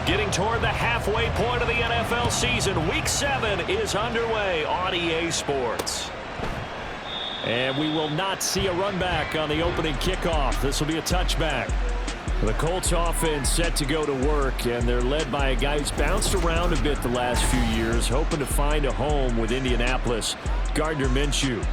Getting toward the halfway point of the NFL season. Week 7 is underway on EA Sports. And we will not see a run back on the opening kickoff. This will be a touchback. The Colts offense set to go to work, and they're led by a guy who's bounced around a bit the last few years, hoping to find a home with Indianapolis, Gardner Minshew.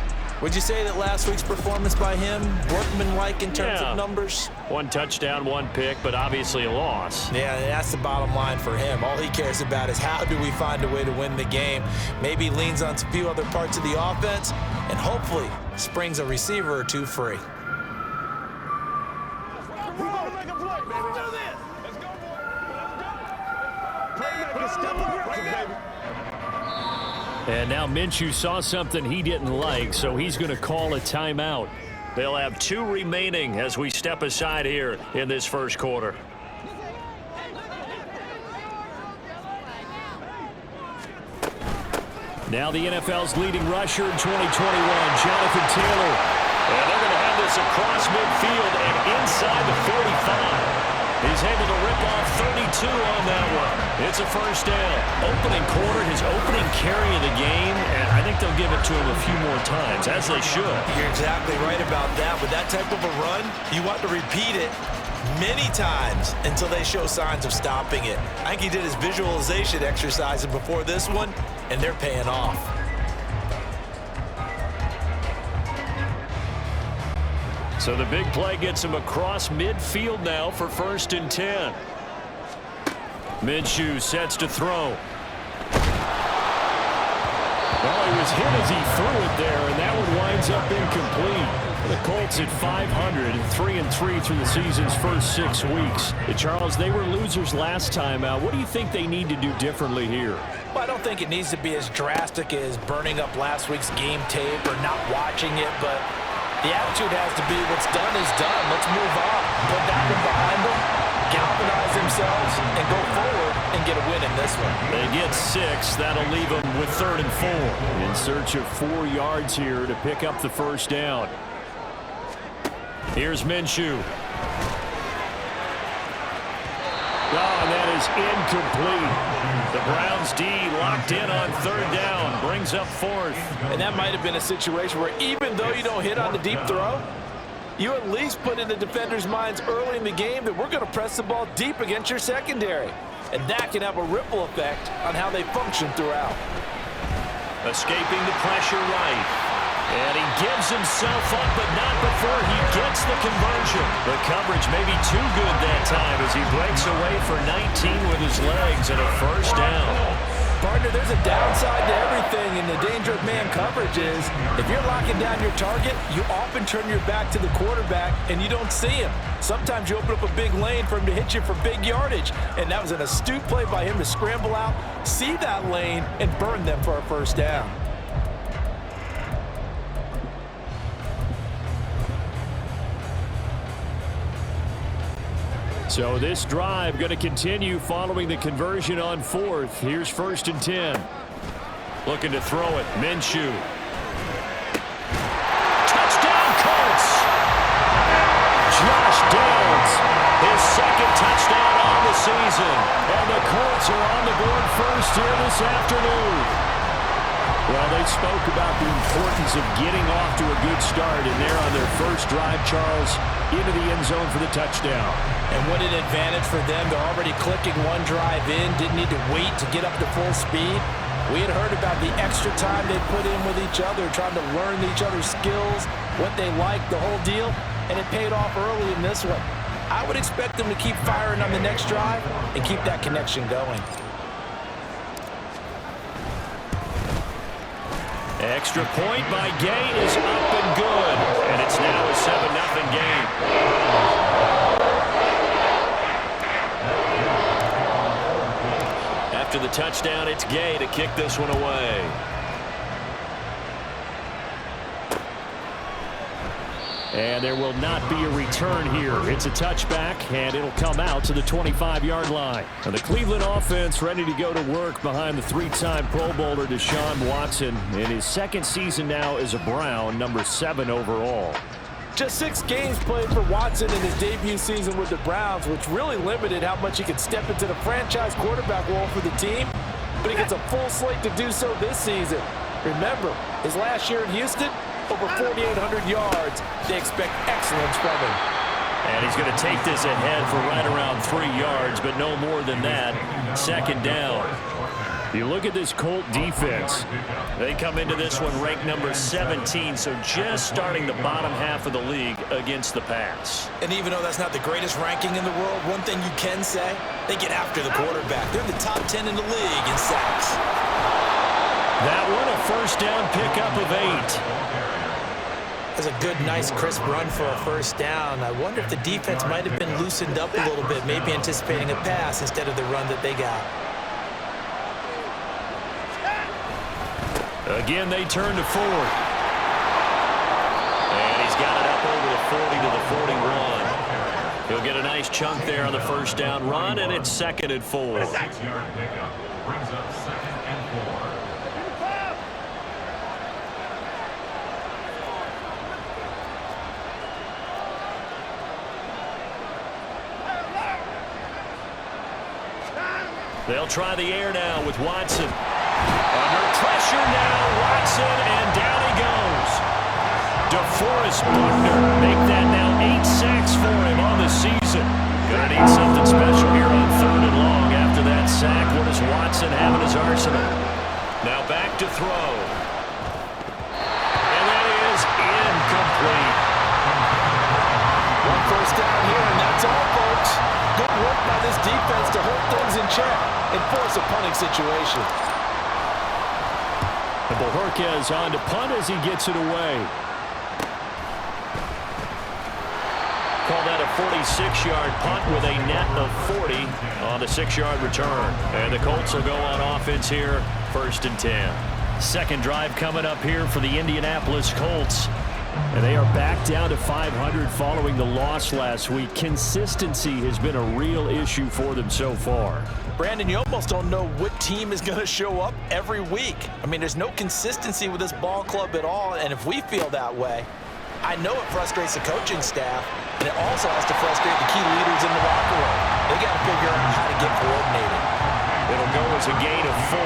Would you say that last week's performance by him, workmanlike in terms of numbers? 1 touchdown, 1 pick, but obviously a loss. Yeah, that's the bottom line for him. All he cares about is how do we find a way to win the game. Maybe leans on a few other parts of the offense, and hopefully springs a receiver or two free. And now Minshew saw something he didn't like, so he's going to call a timeout. They'll have 2 remaining as we step aside here in this first quarter. Now the NFL's leading rusher in 2021, Jonathan Taylor. And they're going to have this across midfield and inside the 45. He's able to rip off 32 on that one. It's a first down. Opening quarter, his opening carry of the game, and I think they'll give it to him a few more times, as they should. You're exactly right about that. With that type of a run, you want to repeat it many times until they show signs of stopping it. I think he did his visualization exercises before this one, and they're paying off. So the big play gets him across midfield now for 1st and 10. Minshew sets to throw. Oh, he was hit as he threw it there, and that one winds up incomplete. The Colts at 500 and 3-3 through the season's first 6 weeks. Charles, they were losers last time out. What do you think they need to do differently here? Well, I don't think it needs to be as drastic as burning up last week's game tape or not watching it, but the attitude has to be what's done is done. Let's move on. Put that one behind them, galvanize themselves, and go forward and get a win in this one. They get 6. That'll leave them with 3rd and 4. In search of 4 yards here to pick up the first down. Here's Minshew. Oh, and that is incomplete. The Browns D locked in on 3rd down, brings up 4th. And that might have been a situation where even though you don't hit on the deep throw, you at least put in the defenders' minds early in the game that we're going to press the ball deep against your secondary. And that can have a ripple effect on how they function throughout. Escaping the pressure right. And he gives himself up, but not before he gets the conversion. The coverage may be too good that time as he breaks away for 19 with his legs and a first down. Partner, there's a downside to everything, and the danger of man coverage is if you're locking down your target, you often turn your back to the quarterback and you don't see him. Sometimes you open up a big lane for him to hit you for big yardage, and that was an astute play by him to scramble out, see that lane, and burn them for a first down. So this drive going to continue following the conversion on 4th. Here's 1st and 10. Looking to throw it. Minshew. Touchdown, Colts! Josh Downs, his 2nd touchdown on the season. And the Colts are on the board first here this afternoon. Well, they spoke about the importance of getting off to a good start, and they're on their first drive, Charles, into the end zone for the touchdown. And what an advantage for them. They're already clicking 1 drive in, didn't need to wait to get up to full speed. We had heard about the extra time they put in with each other, trying to learn each other's skills, what they like, the whole deal, and it paid off early in this one. I would expect them to keep firing on the next drive and keep that connection going. Extra point by Gay is up and good. And it's now a 7-0 game. After the touchdown, it's Gay to kick this one away. And there will not be a return here. It's a touchback, and it'll come out to the 25-yard line. And the Cleveland offense ready to go to work behind the 3-time Pro Bowler Deshaun Watson in his 2nd season now as a Brown, number 7 overall. Just 6 games played for Watson in his debut season with the Browns, which really limited how much he could step into the franchise quarterback role for the team. But he gets a full slate to do so this season. Remember, his last year in Houston, over 4,800 yards. They expect excellence from him. And he's going to take this ahead for right around 3 yards, but no more than that. Second down. You look at this Colt defense. They come into this one ranked number 17, so just starting the bottom half of the league against the pass. And even though that's not the greatest ranking in the world, one thing you can say, they get after the quarterback. They're in the top 10 in the league in sacks. That one, a first down pickup of 8. That's a good, nice, crisp run for a first down. I wonder if the defense might have been loosened up a little bit, maybe anticipating a pass instead of the run that they got. Again, they turn to Ford. And he's got it up over the 40 to the 41. He'll get a nice chunk there on the first down run, and it's 2nd and 4. Brings up 2nd and 4. They'll try the air now with Watson. Under pressure now, Watson, and down he goes. DeForest Buckner make that now 8 sacks for him on the season. Gonna need something special here on 3rd and long after that sack. What does Watson have in his arsenal? Now back to throw. And that is incomplete. One first down here, and that's all, folks. Good work by this defense to hold things in check and force a punting situation. And Bojorquez on to punt as he gets it away. Call that a 46-yard punt with a net of 40 on the 6-yard return. And the Colts will go on offense here, 1st and 10. Second drive coming up here for the Indianapolis Colts. And they are back down to 500 following the loss last week. Consistency has been a real issue for them so far. Brandon, you almost don't know what team is going to show up every week. I mean, there's no consistency with this ball club at all, and if we feel that way, I know it frustrates the coaching staff, and it also has to frustrate the key leaders in the locker room. They got to figure out how to get coordinated. It'll go as a gain of 4,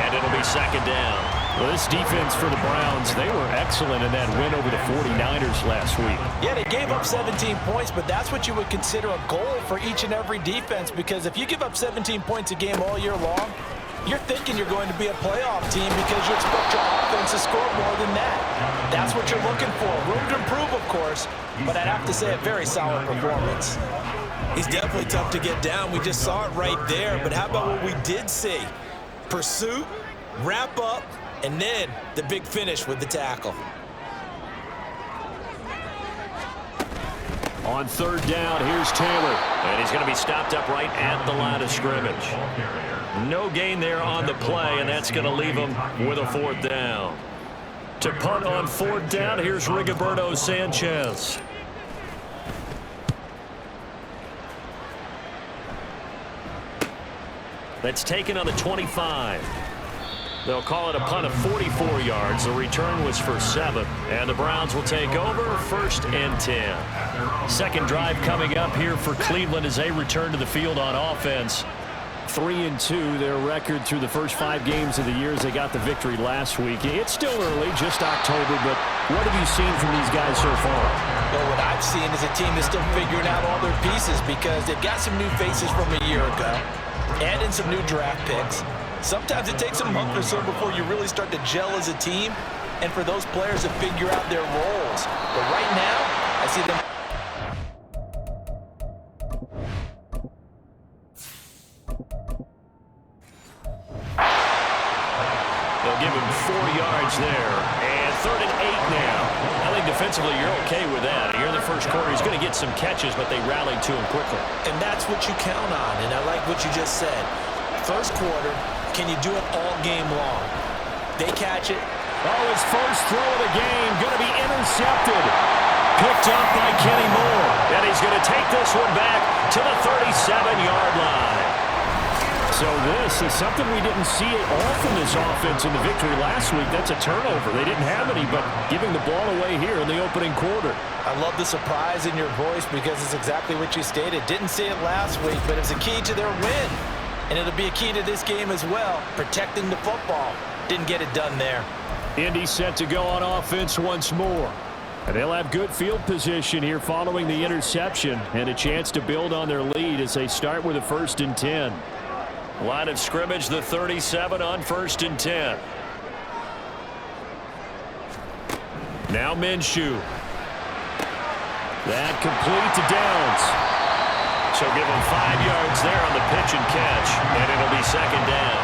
and it'll be 2nd down. Well, this defense for the Browns, they were excellent in that win over the 49ers last week. Yeah, they gave up 17 points, but that's what you would consider a goal for each and every defense, because if you give up 17 points a game all year long, you're thinking you're going to be a playoff team because you expect your offense to score more than that. That's what you're looking for. Room to improve, of course, but I'd have to say a very solid performance. He's definitely tough to get down. We just saw it right there, but how about what we did see? Pursuit, wrap up, and then the big finish with the tackle. On 3rd down, here's Taylor. And he's going to be stopped up right at the line of scrimmage. No gain there on the play, and that's going to leave him with a 4th down. To punt on 4th down, here's Rigoberto Sanchez. That's taken on the 25. They'll call it a punt of 44 yards. The return was for 7. And the Browns will take over, 1st and 10. Second drive coming up here for Cleveland as they return to the field on offense. 3-2, their record through the first 5 games of the year as they got the victory last week. It's still early, just October, but what have you seen from these guys so far? Well, what I've seen is a team that's still figuring out all their pieces because they've got some new faces from a year ago, add in some new draft picks. Sometimes it takes a month or so before you really start to gel as a team and for those players to figure out their roles. But right now, I see them. They'll give him 4 yards there. And 3rd and 8 now. I think defensively you're okay with that. Here in the first quarter, he's going to get some catches, but they rallied to him quickly. And that's what you count on, and I like what you just said. First quarter, can you do it all game long? They catch it. Oh, his first throw of the game going to be intercepted. Picked up by Kenny Moore. And he's going to take this one back to the 37-yard line. So this is something we didn't see at all from this offense in the victory last week. That's a turnover. They didn't have any, but giving the ball away here in the opening quarter. I love the surprise in your voice because it's exactly what you stated. Didn't see it last week, but it was a key to their win. And it'll be a key to this game as well, protecting the football. Didn't get it done there. Indy set to go on offense once more. And they'll have good field position here following the interception and a chance to build on their lead as they start with a 1st and 10. Line of scrimmage, the 37 on 1st and 10. Now Minshew. That complete to Downs. So give him 5 yards there on the pitch and catch, and it'll be 2nd down.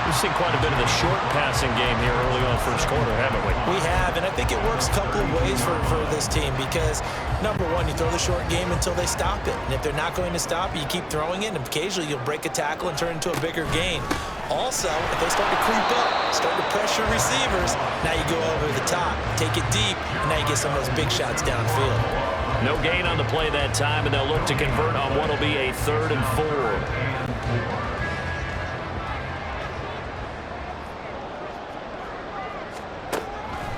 We've seen quite a bit of the short passing game here early on first quarter, haven't we? We have, and I think it works a couple of ways for this team because, number one, you throw the short game until they stop it. And if they're not going to stop it, you keep throwing it, and occasionally you'll break a tackle and turn it into a bigger gain. Also, if they start to creep up, start to pressure receivers, now you go over the top, take it deep, and now you get some of those big shots downfield. No gain on the play that time, and they'll look to convert on what will be a 3rd and 4.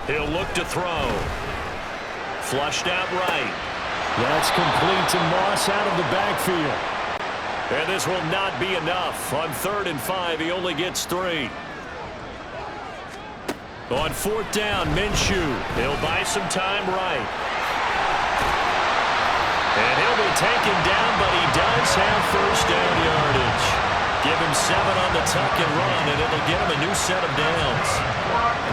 He'll look to throw. Flushed out right. That's complete to Moss out of the backfield. And this will not be enough. On 3rd and 5, he only gets 3. On 4th down, Minshew. He'll buy some time right. And he'll be taken down, but he does have 1st down yardage. Give him 7 on the tuck and run, and it'll get him a new set of downs.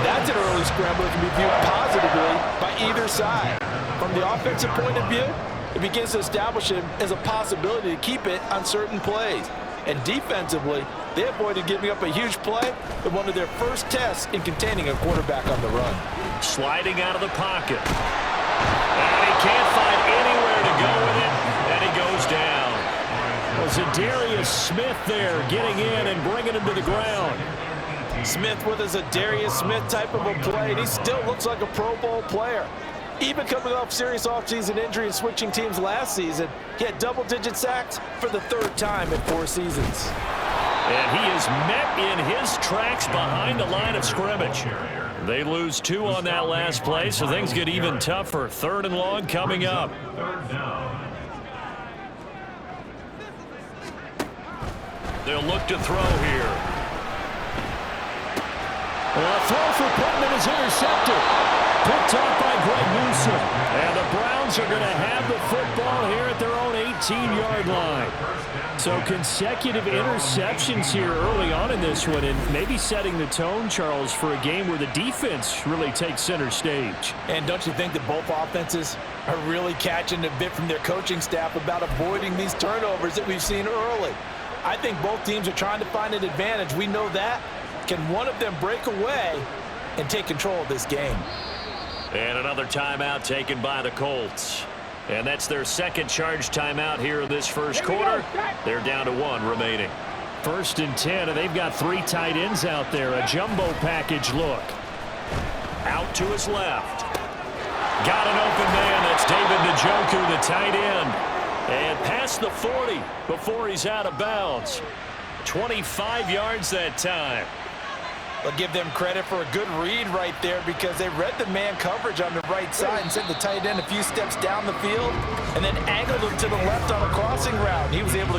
That's an early scramble that can be viewed positively by either side. From the offensive point of view, it begins to establish him as a possibility to keep it on certain plays. And defensively, they avoided giving up a huge play in one of their first tests in containing a quarterback on the run. Sliding out of the pocket. And he can't find anywhere to go with it, and he goes down. Was it Darius Smith there getting in and bringing him to the ground? Smith with a Darius Smith type of a play, and he still looks like a Pro Bowl player. Even coming off serious offseason injury and switching teams last season, he had double-digit sacks for the 3rd time in 4 seasons. And he is met in his tracks behind the line of scrimmage. They lose 2 on that last play, so things get even tougher. 3rd and long coming up. They'll look to throw here. A throw for Pittman is intercepted. Picked off by Greg Newsome. And the Browns are going to have the football here at their own 18-yard line. So consecutive interceptions here early on in this one, and maybe setting the tone, Charles, for a game where the defense really takes center stage. And don't you think that both offenses are really catching a bit from their coaching staff about avoiding these turnovers that we've seen early? I think both teams are trying to find an advantage. We know that. Can one of them break away and take control of this game? And another timeout taken by the Colts. And that's their 2nd charge timeout here in this first quarter. They're down to 1 remaining. 1st and 10, and they've got 3 tight ends out there. A jumbo package look. Out to his left. Got an open man. That's David Njoku, the tight end. And past the 40 before he's out of bounds. 25 yards that time. I'll give them credit for a good read right there because they read the man coverage on the right side and sent the tight end a few steps down the field and then angled him to the left on a crossing route. He was able to